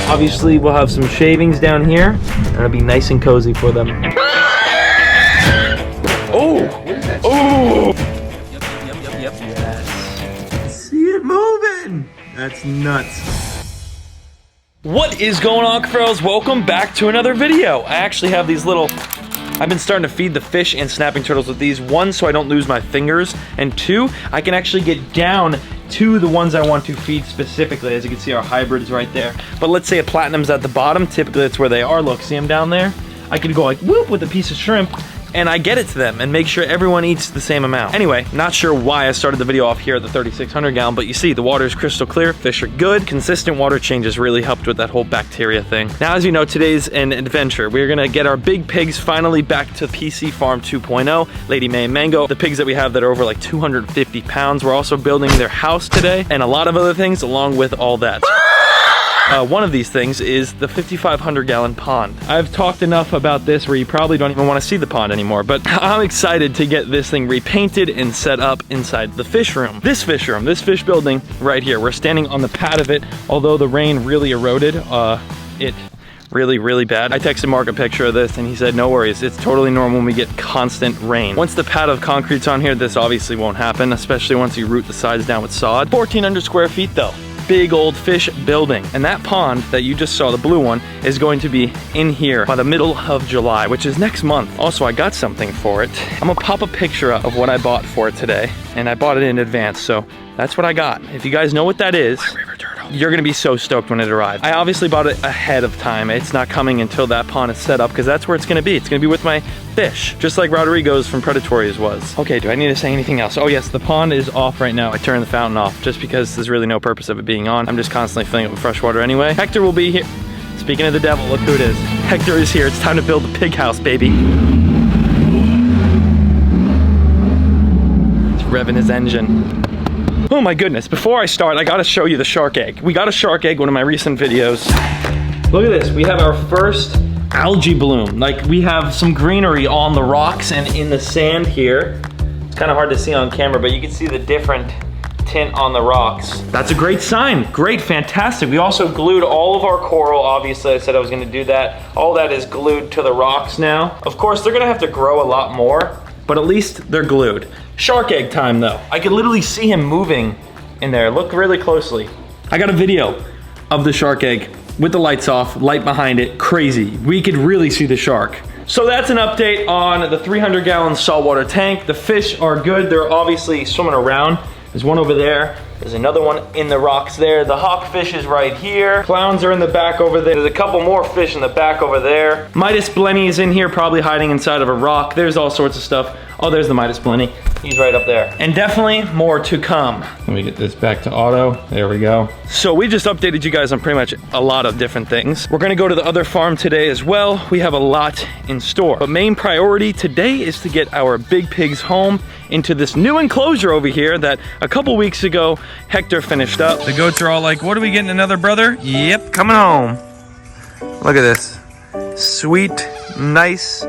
Obviously, we'll have some shavings down here, and it'll be nice and cozy for them. Oh! Oh! Yep. Yes. See it moving! That's nuts. What is going on, Cuffaros? Welcome back to another video. I actually have these little... I've been starting to feed the fish and snapping turtles with these. One, so I don't lose my fingers, and two, I can actually get down to the ones I want to feed specifically. As you can see, our hybrid's right there. But let's say a platinum's at the bottom. Typically, that's where they are. Look, see them down there? I could go like, whoop, with a piece of shrimp, and I get it to them and make sure everyone eats the same amount. Anyway, not sure why I started the video off here at the 3,600 gallon, but you see the water is crystal clear, fish are good. Consistent water changes really helped with that whole bacteria thing. Now, as you know, today's an adventure. We're gonna get our big pigs finally back to PC Farm 2.0, Lady May and Mango, the pigs that we have that are over like 250 pounds. We're also building their house today and a lot of other things along with all that. One of these things is the 5,500 gallon pond. I've talked enough about this where you probably don't even want to see the pond anymore, but I'm excited to get this thing repainted and set up inside the fish room. This fish building right here. We're standing on the pad of it, although the rain really eroded it really bad. I texted Mark a picture of this and he said, no worries, it's totally normal when we get constant rain. Once the pad of concrete's on here, this obviously won't happen, especially once you root the sides down with sod. 1,400 square feet though. Big old fish building. And that pond that you just saw, the blue one, is going to be in here by the middle of July, which is next month. Also, I got something for it. I'm gonna pop a picture up of what I bought for it today, and I bought it in advance, so that's what I got. If you guys know what that is, you're gonna be so stoked when it arrives. I obviously bought it ahead of time. It's not coming until that pond is set up, because that's where it's gonna be. It's gonna be with my fish, just like Rodrigo's from Predatori's was. Okay, do I need to say anything else? Oh yes, the pond is off right now. I turned the fountain off just because there's really no purpose of it being on. I'm just constantly filling it with fresh water anyway. Hector will be here. Speaking of the devil, look who it is. Hector is here. It's time to build the pig house, baby. It's revving his engine. Oh my goodness, before I start, I gotta show you the shark egg. We got a shark egg, one of my recent videos. Look at this, we have our first algae bloom. Like, we have some greenery on the rocks and in the sand here. It's kind of hard to see on camera, but you can see the different tint on the rocks. That's a great sign, great, fantastic. We also glued all of our coral. Obviously, I said I was gonna do that. All that is glued to the rocks now. Of course, they're gonna have to grow a lot more, but at least they're glued. Shark egg time though. I could literally see him moving in there. Look really closely. I got a video of the shark egg with the lights off, light behind it, crazy. We could really see the shark. So that's an update on the 300 gallon saltwater tank. The fish are good. They're obviously swimming around. There's one over there. There's another one in the rocks there. The hawkfish is right here. Clowns are in the back over there. There's a couple more fish in the back over there. Midas Blenny is in here, probably hiding inside of a rock. There's all sorts of stuff. Oh, there's the Midas Blenny. He's right up there. And definitely more to come. Let me get this back to auto. There we go. So we just updated you guys on pretty much a lot of different things. We're gonna go to the other farm today as well. We have a lot in store. But main priority today is to get our big pigs home into this new enclosure over here that a couple weeks ago, Hector finished up. The goats are all like, what are we getting, another brother? Yep, coming home. Look at this. Sweet, nice,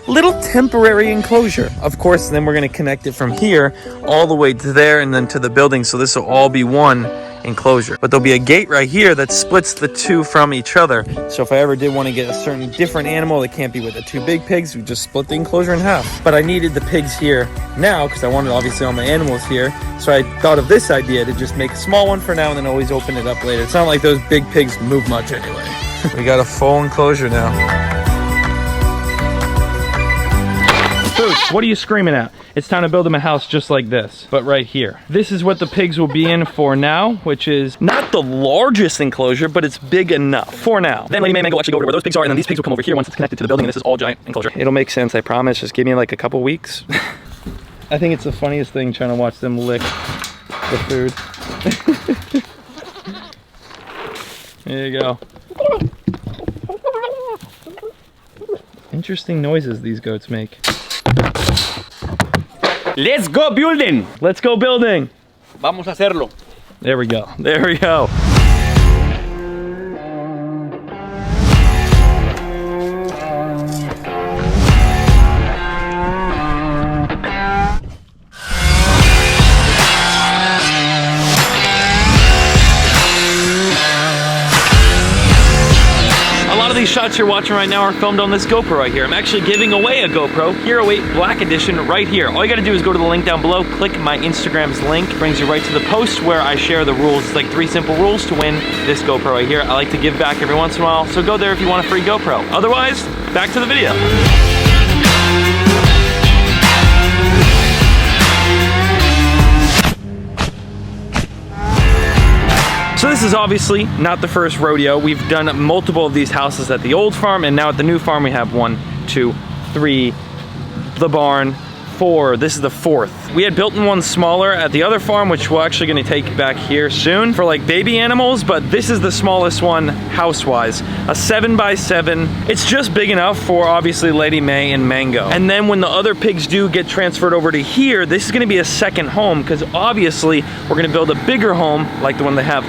little temporary enclosure. Of course, then we're gonna connect it from here all the way to there and then to the building, so this will all be one enclosure. But there'll be a gate right here that splits the two from each other. So if I ever did want to get a certain different animal that can't be with the two big pigs, we just split the enclosure in half. But I needed the pigs here now because I wanted obviously all my animals here. So I thought of this idea to just make a small one for now and then always open it up later. It's not like those big pigs move much anyway. We got a full enclosure now. Boots, what are you screaming at? It's time to build them a house just like this, but right here. This is what the pigs will be in for now, which is not the largest enclosure, but it's big enough for now. Then Lady May and Mango will actually go over to where those pigs are, and then these pigs will come over here once it's connected to the building, and this is all giant enclosure. It'll make sense, I promise. Just give me like a couple weeks. I think it's the funniest thing trying to watch them lick the food. There you go. Interesting noises these goats make. Let's go building. Let's go building. Vamos a hacerlo. There we go. There we go. shots you're watching right now are filmed on this GoPro right here. I'm actually giving away a GoPro Hero 8 Black Edition right here. All you gotta do is go to the link down below, click my Instagram's link, brings you right to the post where I share the rules. It's like 3 simple rules to win this GoPro right here. I like to give back every once in a while, so go there if you want a free GoPro. Otherwise, back to the video. So this is obviously not the first rodeo. We've done multiple of these houses at the old farm, and now at the new farm we have 1, 2, 3, the barn, 4. This is the 4th. We had built in one smaller at the other farm, which we're actually gonna take back here soon for like baby animals, but this is the smallest one house-wise. A 7x7. It's just big enough for obviously Lady May and Mango. And then when the other pigs do get transferred over to here, this is gonna be a second home, because obviously we're gonna build a bigger home like the one they have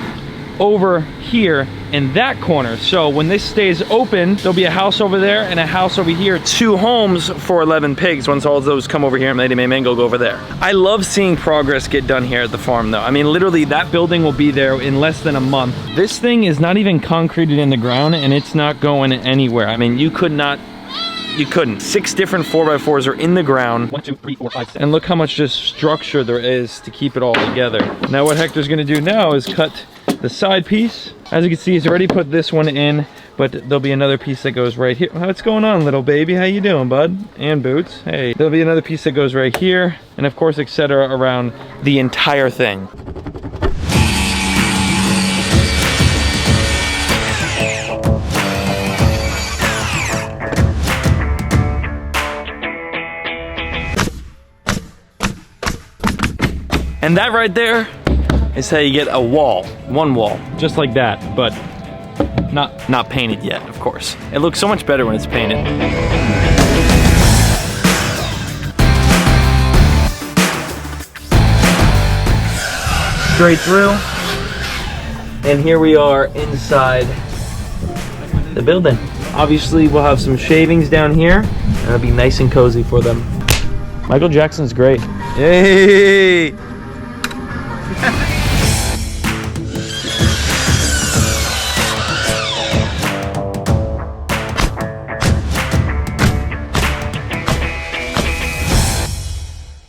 over here in that corner. So when this stays open, there'll be a house over there and a house over here. 2 homes for 11 pigs once all of those come over here and Lady May Mango go over there. I love seeing progress get done here at the farm though. I mean, literally that building will be there in less than a month. This thing is not even concreted in the ground and it's not going anywhere. I mean, you couldn't. 6 different 4x4s are in the ground. 1, 2, 3, 4, 5, 6. And look how much just structure there is to keep it all together. Now what Hector's gonna do now is cut the side piece. As you can see, he's already put this one in, but there'll be another piece that goes right here. What's going on, little baby? How you doing, bud? And Boots. Hey. There'll be another piece that goes right here, and of course, etc. around the entire thing. And that right there is how you get a wall, one wall, just like that, but not painted yet, of course. It looks so much better when it's painted. Straight through, and here we are inside the building. Obviously, we'll have some shavings down here, and it'll be nice and cozy for them. Michael Jackson's great. Yay!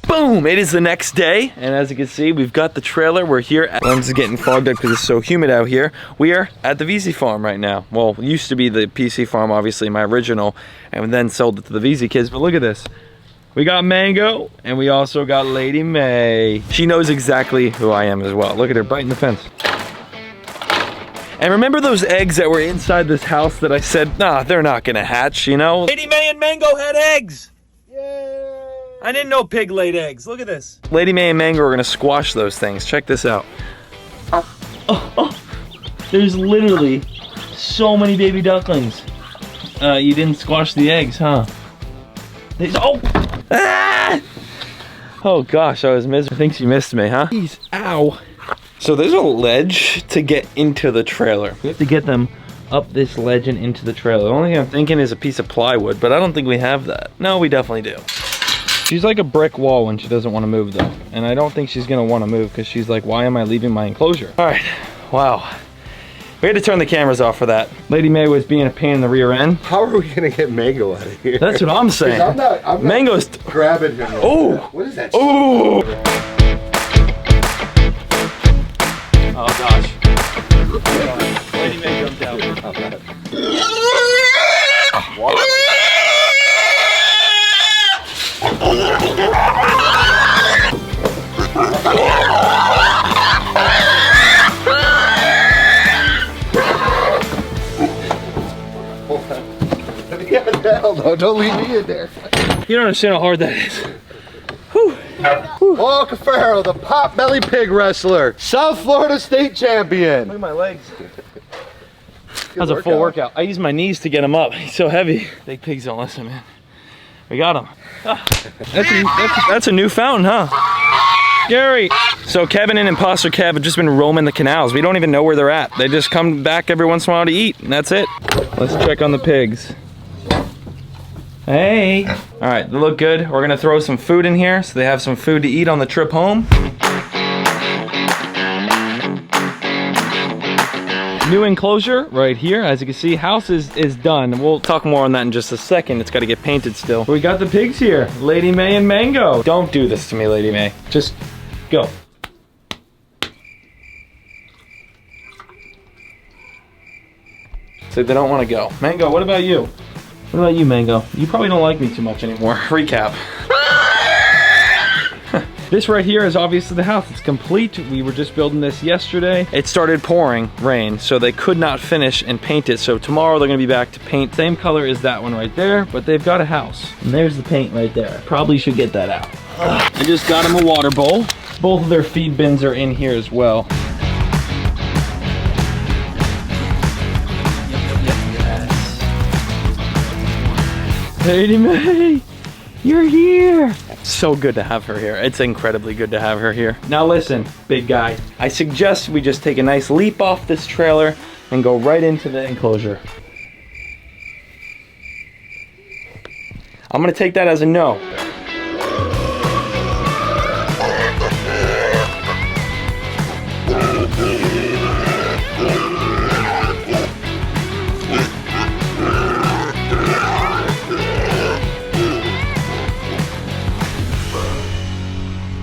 Boom! It is the next day, and as you can see, we've got the trailer. We're here. Lens is getting fogged up because it's so humid out here. We are at the VZ farm right now. Well, it used to be the PC farm, obviously, my original, and then sold it to the VZ kids. But look at this. We got Mango, and we also got Lady May. She knows exactly who I am as well. Look at her biting the fence. And remember those eggs that were inside this house that I said, nah, they're not gonna hatch, you know? Lady May and Mango had eggs! Yay! I didn't know pig laid eggs. Look at this. Lady May and Mango are gonna squash those things. Check this out. There's literally so many baby ducklings. You didn't squash the eggs, huh? Ah! Oh gosh, I was miserable. I think she missed me, huh? Jeez, ow. So there's a ledge to get into the trailer. We have to get them up this ledge and into the trailer. The only thing I'm thinking is a piece of plywood, but I don't think we have that. No, we definitely do. She's like a brick wall when she doesn't want to move though. And I don't think she's gonna want to move because she's like, why am I leaving my enclosure? All right, wow. We had to turn the cameras off for that. Lady May was being a pain in the rear end. How are we gonna get Mango out of here? That's what I'm saying. I'm not Mango's grabbing him. Oh! What is that? Oh! Oh gosh. Lady May jumped out. What? Hell no, don't leave me in there. You don't understand how hard that is. Whew. Oh, Cuffaro, the pot-belly pig wrestler, South Florida state champion. Look at my legs. That was a full workout. I used my knees to get him up. He's so heavy. Big pigs don't listen, man. We got him. That's a new fountain, huh? Scary. So Kevin and Imposter Kev have just been roaming the canals. We don't even know where they're at. They just come back every once in a while to eat, and that's it. Let's check on the pigs. Hey. All right, they look good. We're gonna throw some food in here so they have some food to eat on the trip home. New enclosure right here. As you can see, house is done. We'll talk more on that in just a second. It's got to get painted still. We got the pigs here, Lady May and Mango. Don't do this to me, Lady May. Just go. So they don't want to go. Mango, what about you? What about you, Mango? You probably don't like me too much anymore. Recap. This right here is obviously the house. It's complete. We were just building this yesterday. It started pouring rain, so they could not finish and paint it. So tomorrow they're gonna be back to paint. Same color as that one right there, but they've got a house. And there's the paint right there. Probably should get that out. I just got them a water bowl. Both of their feed bins are in here as well. Lady May, you're here. So good to have her here. It's incredibly good to have her here. Now listen, big guy, I suggest we just take a nice leap off this trailer and go right into the enclosure. I'm gonna take that as a no.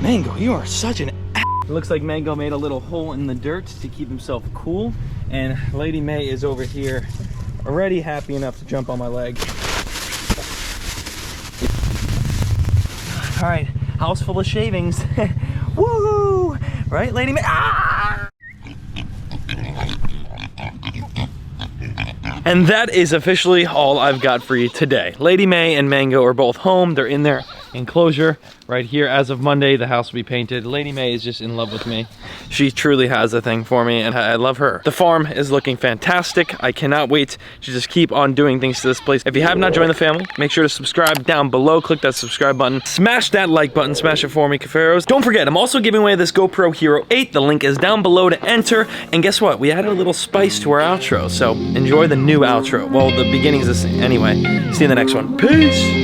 Mango, you are such an ass. It looks like Mango made a little hole in the dirt to keep himself cool, and Lady May is over here already happy enough to jump on my leg. All right, house full of shavings. Woo! Right, Lady May? Ah! And that is officially all I've got for you today. Lady May and Mango are both home. They're in their enclosure right here. As of Monday, the house will be painted. Lady May is just in love with me. She truly has a thing for me, and I love her. The farm is looking fantastic. I cannot wait to just keep on doing things to this place. If you have not joined the family, make sure to subscribe down below. Click that subscribe button. Smash that like button. Smash it for me, Cuffaros. Don't forget, I'm also giving away this GoPro Hero 8. The link is down below to enter. And guess what? We added a little spice to our outro, so enjoy the new outro. Well, the beginning's the same. Anyway, see you in the next one. Peace!